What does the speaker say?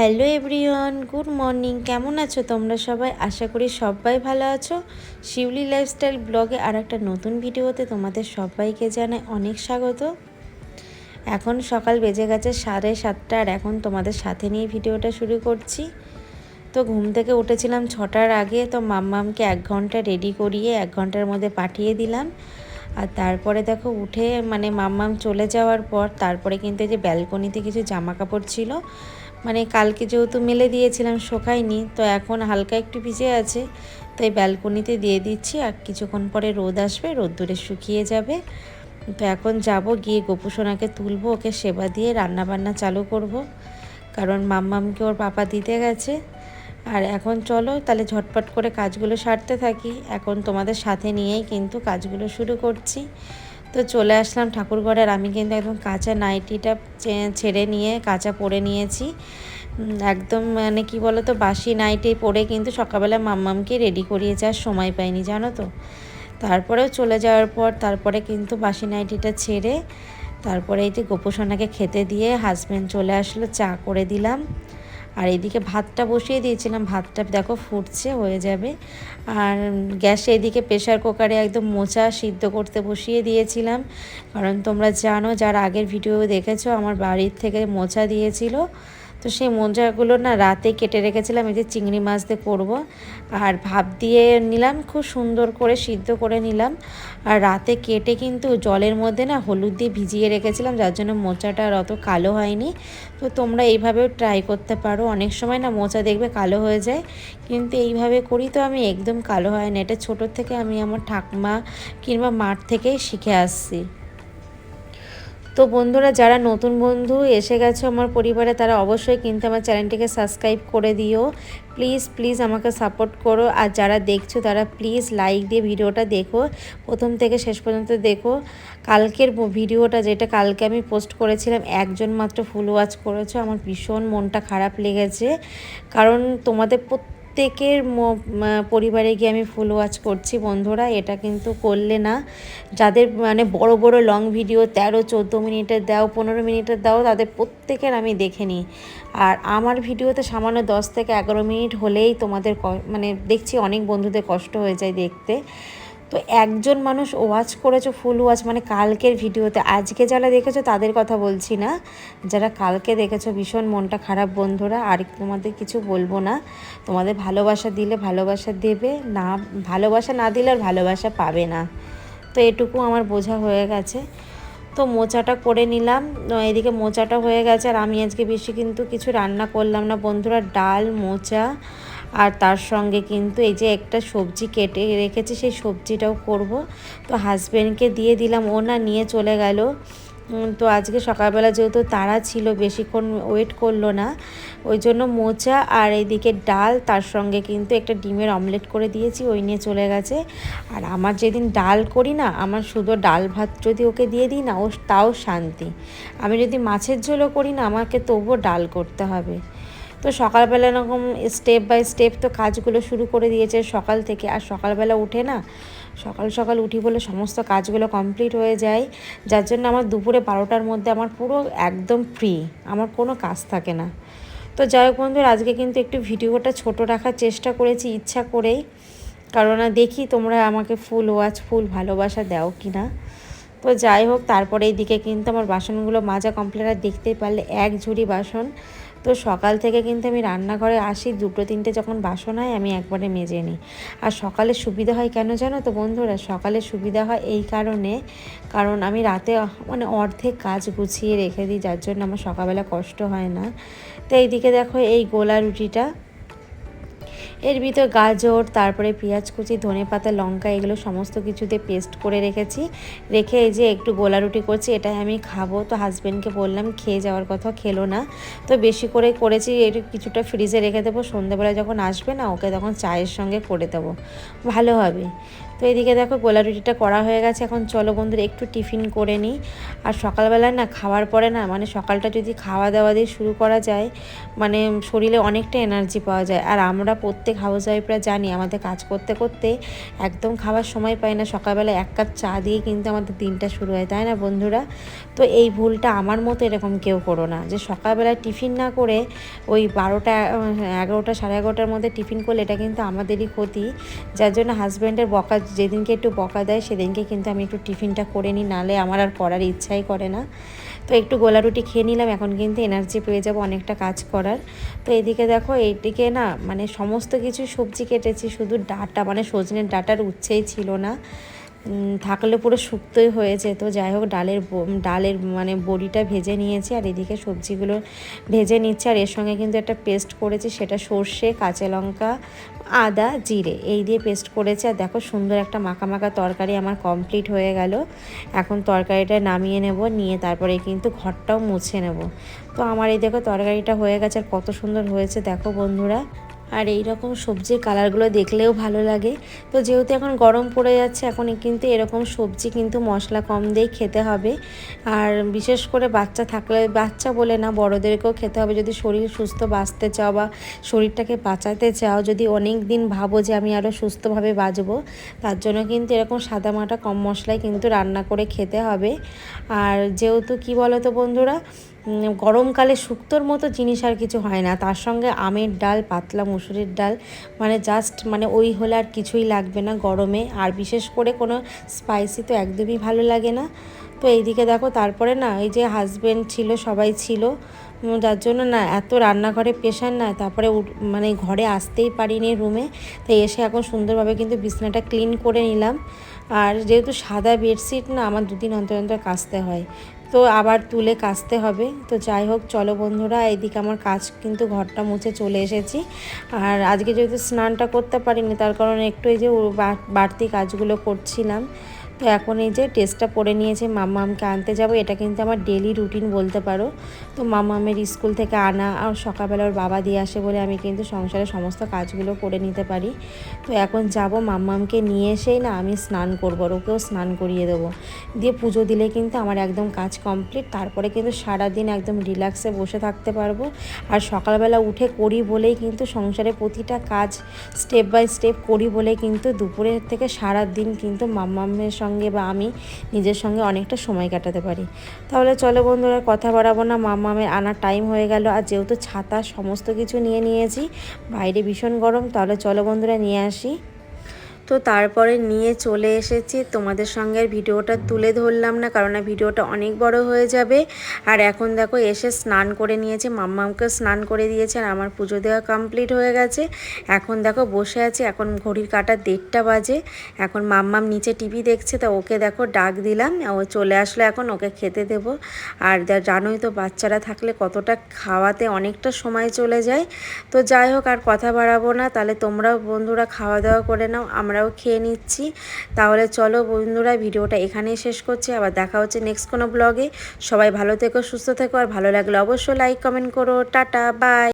Hello everyone, good morning. কেমন আছো তোমরা সবাই? আশা করি সবাই ভালো আছো। শিউলি লাইফস্টাইল ব্লগে আর একটা নতুন ভিডিওতে তোমাদের সবাইকে জানাই অনেক স্বাগত। এখন সকাল বেজে গেছে 7:30 আর এখন তোমাদের সাথে নিয়ে ভিডিওটা শুরু করছি। তো ঘুম থেকে উঠেছিলাম 6টার আগে, তো মাম্মামকে 1 ঘন্টা রেডি করিয়ে 1 ঘন্টার মধ্যে পাঠিয়ে দিলাম। আর তারপরে দেখো উঠে মাম্মাম চলে যাওয়ার পর তারপরে কিন্তু এই যে ব্যালকনিতে কিছু জামা কাপড় ছিল, কালকে যেহেতু মেলে দিয়েছিলাম শোকায়নি, তো এখন হালকা একটু ভিজে আছে, তো এই ব্যালকনিতে দিয়ে দিচ্ছি। আর কিছুক্ষণ পরে রোদ আসবে, রোদ্দুরে শুকিয়ে যাবে। তো এখন যাব গিয়ে গোপুসোনাকে তুলবো, ওকে সেবা দিয়ে রান্না বান্না চালু করব, কারণ মাম্মামকে ওর পাপা দিতে গেছে। আর এখন চলো তাহলে ঝটপট করে কাজগুলো সারতে থাকি। এখন তোমাদের সাথে নিয়েই কিন্তু কাজগুলো শুরু করছি। তো চলে আসলাম ঠাকুরঘরে। আমি কিন্তু একদম কাঁচা নাইটিটা ছেড়ে নিয়ে কাঁচা পরে নিয়েছি। একদম কি বলো তো, বাসি নাইটি পরে কিন্তু সকালবেলা মাম্মামকে রেডি করিয়ে যাওয়ার সময় পাইনি, জানো তো। তারপরেও চলে যাওয়ার পর তারপরে কিন্তু বাসি নাইটিটা ছেড়ে তারপরে এই যে গোপুসোনাকে খেতে দিয়ে হাজব্যান্ড চলে আসলো, চা করে দিলাম। আর এদিকে ভাতটা বসিয়ে দিয়েছিলাম, ভাতটা দেখো ফুটছে, হয়ে যাবে। আর গ্যাসে এদিকে প্রেশার কুকারে একদম মোচা সিদ্ধ করতে বসিয়ে দিয়েছিলাম, কারণ তোমরা জানো, যার আগের ভিডিও দেখেছো, আমার বাড়ির থেকে মোচা দিয়েছিল। তো সেই মোচাগুলো রাতে কেটে রেখেছিলাম, এই যে চিংড়ি মাছ দিয়ে করবো। আর ভাপ দিয়ে নিলাম, খুব সুন্দর করে সিদ্ধ করে নিলাম। আর রাতে কেটে কিন্তু জলের মধ্যে হলুদ দিয়ে ভিজিয়ে রেখেছিলাম, যার জন্য মোচাটা আর অত কালো হয়নি। তো তোমরা এইভাবেও ট্রাই করতে পারো। অনেক সময় মোচা দেখবে কালো হয়ে যায়, কিন্তু এইভাবে করি তো আমি একদম কালো হয় না। এটা ছোটোর থেকে আমি আমার ঠাকুমা কিংবা মাঠ থেকেই শিখে আসছি। তো বন্ধুরা, যারা নতুন বন্ধু এসে গেছো আমার পরিবারে, তারা অবশ্যই কিন্তু আমার চ্যানেলটিকে সাবস্ক্রাইব করে দিও। প্লিজ প্লিজ আমাকে সাপোর্ট করো। আর যারা দেখছো তারা প্লিজ লাইক দিয়ে ভিডিওটা দেখো, প্রথম থেকে শেষ পর্যন্ত দেখো। কালকের ভিডিওটা, যেটা কালকে আমি পোস্ট করেছিলাম, একজন মাত্র ফুল ওয়াচ করেছো। আমার ভীষণ মনটা খারাপ লেগেছে, কারণ তোমাদের প্রত্যেকের পরিবারে গিয়ে আমি ফুল ওয়াচ করছি। বন্ধুরা, এটা কিন্তু করলে না। যাদের বড় বড় লং ভিডিও 13-14 মিনিটের দাও, 15 মিনিটের দাও, তাদের প্রত্যেকের আমি দেখে নিই। আর আমার ভিডিওতে সামান্য 10 থেকে 11 মিনিট হলেই তোমাদের দেখছি অনেক বন্ধুদের কষ্ট হয়ে যায় দেখতে। তো একজন মানুষ ওয়াচ করেছো ফুল ওয়াচ, কালকের ভিডিওতে। আজকে যারা দেখেছো তাদের কথা বলছি না, যারা কালকে দেখেছো, ভীষণ মনটা খারাপ বন্ধুরা। আর তোমাদের কিছু বলবো না, তোমাদের ভালোবাসা দিলে ভালোবাসা দেবে, না ভালোবাসা না দিলে আর ভালোবাসা পাবে না। তো এটুকু আমার বোঝা হয়ে গেছে। তো মোচাটা করে নিলাম, এদিকে মোচাটা হয়ে গেছে। আর আমি আজকে বেশি কিন্তু কিছু রান্না করলাম না বন্ধুরা, ডাল, মোচা, আর তার সঙ্গে কিন্তু এই যে একটা সবজি কেটে রেখেছি, সেই সবজিটাও করব। তো হাজব্যান্ডকে দিয়ে দিলাম, ও নিয়ে চলে গেল। তো আজকে সকালবেলা যেহেতু তাড়া ছিল, বেশিক্ষণ ওয়েট করলো না, ওই জন্য মোচা আর এইদিকে ডাল, তার সঙ্গে কিন্তু একটা ডিমের অমলেট করে দিয়েছি, ওই নিয়ে চলে গেছে। আর আমার যেদিন ডাল করি না, আমার শুধু ডাল ভাত যদি ওকে দিয়ে দিই না, ও তাও শান্তি। আমি যদি মাছের ঝোলও করি না, আমাকে তবুও ডাল করতে হবে। তো সকালবেলা এরকম স্টেপ বাই স্টেপ তো কাজগুলো শুরু করে দিয়েছে সকাল থেকে। আর সকালবেলা উঠে সকাল সকাল উঠি বলে সমস্ত কাজগুলো কমপ্লিট হয়ে যায়, যার জন্য আমার দুপুরে 12টার মধ্যে আমার পুরো একদম ফ্রি, আমার কোনো কাজ থাকে না। তো যাই হোক বন্ধুরা, আজকে কিন্তু একটু ভিডিওটা ছোট রাখার চেষ্টা করেছি ইচ্ছা করেই, কারণ দেখি তোমরা আমাকে ফুল ওয়াচ, ফুল ভালোবাসা দাও কি না। তো যাই হোক, তারপরে এইদিকে কিন্তু আমার বাসনগুলো মাজা কমপ্লিট। আর দেখতেই পারলে এক ঝুড়ি বাসন। তো সকাল থেকে কিন্তু আমি রান্নাঘরে আসি, 2-3টে যখন বাসন হয় আমি একবারে মেজে নিই। আর সকালে সুবিধা হয় কেন জানো তো বন্ধুরা? সকালে সুবিধা হয় এই কারণে, কারণ আমি রাতে অর্ধেক কাজ গুছিয়ে রেখে দিই, যার জন্য আমার সকালবেলা কষ্ট হয় না। তো এইদিকে দেখো এই গোলা রুটিটা, এর ভিতর গাজর, তারপরে পেঁয়াজ কুচি, ধনেপাতা, লঙ্কা, এগুলো সমস্ত কিছু দিয়ে পেস্ট করে রেখে এই যে একটু গোলা রুটি করছি, এটাই আমি খাবো। তো হাজব্যান্ডকে বললাম, খেয়ে যাওয়ার কথা, খেলো না। তো বেশি করে করেছি, একটু কিছুটা ফ্রিজে রেখে দেবো, সন্ধ্যাবেলা যখন আসবে না, ওকে তখন চায়ের সঙ্গে করে দেবো, ভালো হবে। তো এদিকে দেখো গোলা রুটিটা করা হয়ে গেছে। এখন চলো বন্ধুরা একটু টিফিন করে নিই। আর সকালবেলায় না খাওয়ার পরে না মানে সকালটা যদি খাওয়া দাওয়া দিয়ে শুরু করা যায় মানে শরীরে অনেকটা এনার্জি পাওয়া যায়। আর আমরা প্রত্যেক হাউস ওয়াইফরা জানি আমাদের কাজ করতে করতে একদম খাওয়ার সময় পাই না, সকালবেলা 1 কাপ চা দিয়ে কিন্তু আমাদের দিনটা শুরু হয়, তাই না বন্ধুরা? তো এই ভুলটা আমার মতো এরকম কেউ করো না, যে সকালবেলা টিফিন না করে ওই 12টা 11টা 11:30টার মধ্যে টিফিন করলে এটা কিন্তু আমাদেরই ক্ষতি। যার জন্য হাজব্যান্ডের বকা যেদিনকে একটু বকা দেয় সেদিনকে কিন্তু আমি একটু টিফিনটা করে নিই, নাহলে আমার আর করার ইচ্ছাই করে না। তো একটু গোলা রুটি খেয়ে নিলাম, এখন কিন্তু এনার্জি পেয়ে যাবো অনেকটা কাজ করার। তো এদিকে দেখো এইদিকে না মানে সমস্ত কিছু সবজি কেটেছি, শুধু ডাঁটা মানে সজনের ডাঁটার উচ্ছেই ছিল না, থাকলে পুরো শুক্তোই হয়েছে। তো যাই হোক ডালের মানে বড়িটা ভেজে নিয়েছি আর এদিকে সবজিগুলো ভেজে নিচ্ছে। আর এর সঙ্গে কিন্তু একটা পেস্ট করেছি, সেটা সর্ষে, কাঁচা লঙ্কা, আদা, জিরে এই দিয়ে পেস্ট করেছি। আর দেখো সুন্দর একটা মাখা মাখা তরকারি আমার কমপ্লিট হয়ে গেল। এখন তরকারিটা নামিয়ে নেব, নিয়ে তারপরে কিন্তু ঘরটাও মুছে নেব। তো আমার এই দেখো তরকারিটা হয়ে গেছে, আর কত সুন্দর হয়েছে দেখো বন্ধুরা। আর এই রকম সবজির কালারগুলো দেখলেও ভালো লাগে। তো যেহেতু এখন গরম পড়ে যাচ্ছে, এখন কিন্তু এরকম সবজি কিন্তু মশলা কম দিয়েই খেতে হবে। আর বিশেষ করে বাচ্চা থাকলে, বাচ্চা বলে না বড়োদেরকেও খেতে হবে, যদি শরীর সুস্থ বাঁচতে চাও বা শরীরটাকে বাঁচাতে চাও, যদি অনেক দিন ভাবো যে আমি আরও সুস্থভাবে বাঁচবো, তার জন্য কিন্তু এরকম সাদামাটা কম মশলায় কিন্তু রান্না করে খেতে হবে। আর যেহেতু কি বলো তো বন্ধুরা, গরমকালে শুক্তোর মতো জিনিস আর কিছু হয় না, তার সঙ্গে আমের ডাল, পাতলা মুসুরির ডাল, মানে জাস্ট মানে ওই হলে আর কিছুই লাগবে না গরমে। আর বিশেষ করে কোনো স্পাইসি তো একদমই ভালো লাগে না। তো এইদিকে দেখো তারপরে না এই যে হাজব্যান্ড ছিল, সবাই ছিল, যার জন্য না এত রান্নাঘরে প্রেশার না, তারপরে মানে ঘরে আসতেই পারিনি রুমে। তাই এসে এখন সুন্দরভাবে কিন্তু বিছানাটা ক্লিন করে নিলাম। আর যেহেতু সাদা বেডশিট না আমার 2 দিন অন্তর অন্তর কাচতে হয়, তো আবার তুলে কাচতে হবে। তো যাই হোক চলো বন্ধুরা, এদিকে আমার কাজ কিন্তু ঘরটা মুছে চলে এসেছি। আর আজকে যেহেতু স্নানটা করতে পারিনি, তার কারণে একটু এই যে বাড়তি কাজগুলো করছিলাম। তো এখন এই যে টেস্টটা পড়ে নিয়েছে, মাম্মামকে আনতে যাব, এটা কিন্তু আমার ডেলি রুটিন বলতে পারো। তো মাম্মামের স্কুল থেকে আনা আর সকালবেলা ওর বাবা দিয়ে আসে বলে আমি কিন্তু সংসারের সমস্ত কাজগুলো করে নিতে পারি। তো এখন যাব, মাম্মামকে নিয়ে এসেই না আমি স্নান করব, আর ওকেও স্নান করিয়ে দেবো, দিয়ে পুজো দিলে কিন্তু আমার একদম কাজ কমপ্লিট। তারপরে কিন্তু সারাদিন একদম রিল্যাক্সে বসে থাকতে পারবো। আর সকালবেলা উঠে করি বলেই কিন্তু সংসারে প্রতিটা কাজ স্টেপ বাই স্টেপ করি বলেই কিন্তু দুপুরের থেকে সারা দিন কিন্তু মাম্মামের সঙ্গে বা আমি নিজের সঙ্গে অনেকটা সময় কাটাতে পারি। তাহলে চলো বন্ধুরা কথা বাড়াবো না, মাম্মামের আনার টাইম হয়ে গেল। আর যেহেতু ছাতা সমস্ত কিছু নিয়ে নিয়েছি, বাইরে ভীষণ গরম, তাহলে চলো বন্ধুরা নিয়ে আসি। তো তারপরে নিয়ে চলে এসেছি, তোমাদের সঙ্গে আর ভিডিওটা তুলে ধরলাম না, কারণ ভিডিওটা অনেক বড় হয়ে যাবে। আর এখন দেখো এসে স্নান করে নিয়েছে, মাম্মামকে স্নান করে দিয়েছে, আর আমার পুজো দেওয়া কমপ্লিট হয়ে গেছে। এখন দেখো বসে আছে, এখন ঘড়ির কাঁটা 1:30 বাজে। এখন মাম্মাম নিচে টিভি দেখছে, তা ওকে দেখো ডাক দিলাম, ও চলে আসলো, এখন ওকে খেতে দেবো। আর জানোই তো বাচ্চারা থাকলে কতটা খাওয়াতে অনেকটা সময় চলে যায়। তো যাই হোক আর কথা বাড়াবো না, তাহলে তোমরাও বন্ধুরা খাওয়া দাওয়া করে নাও, আমরাও খেয়ে নিচ্ছি। তাহলে চলো বন্ধুরা ভিডিওটা এখানেই শেষ করছি, আবার দেখা হচ্ছে নেক্সট কোনো ব্লগে। সবাই ভালো থেকো, সুস্থ থেকো, আর ভালো লাগলে অবশ্যই লাইক কমেন্ট করো। Tata, by.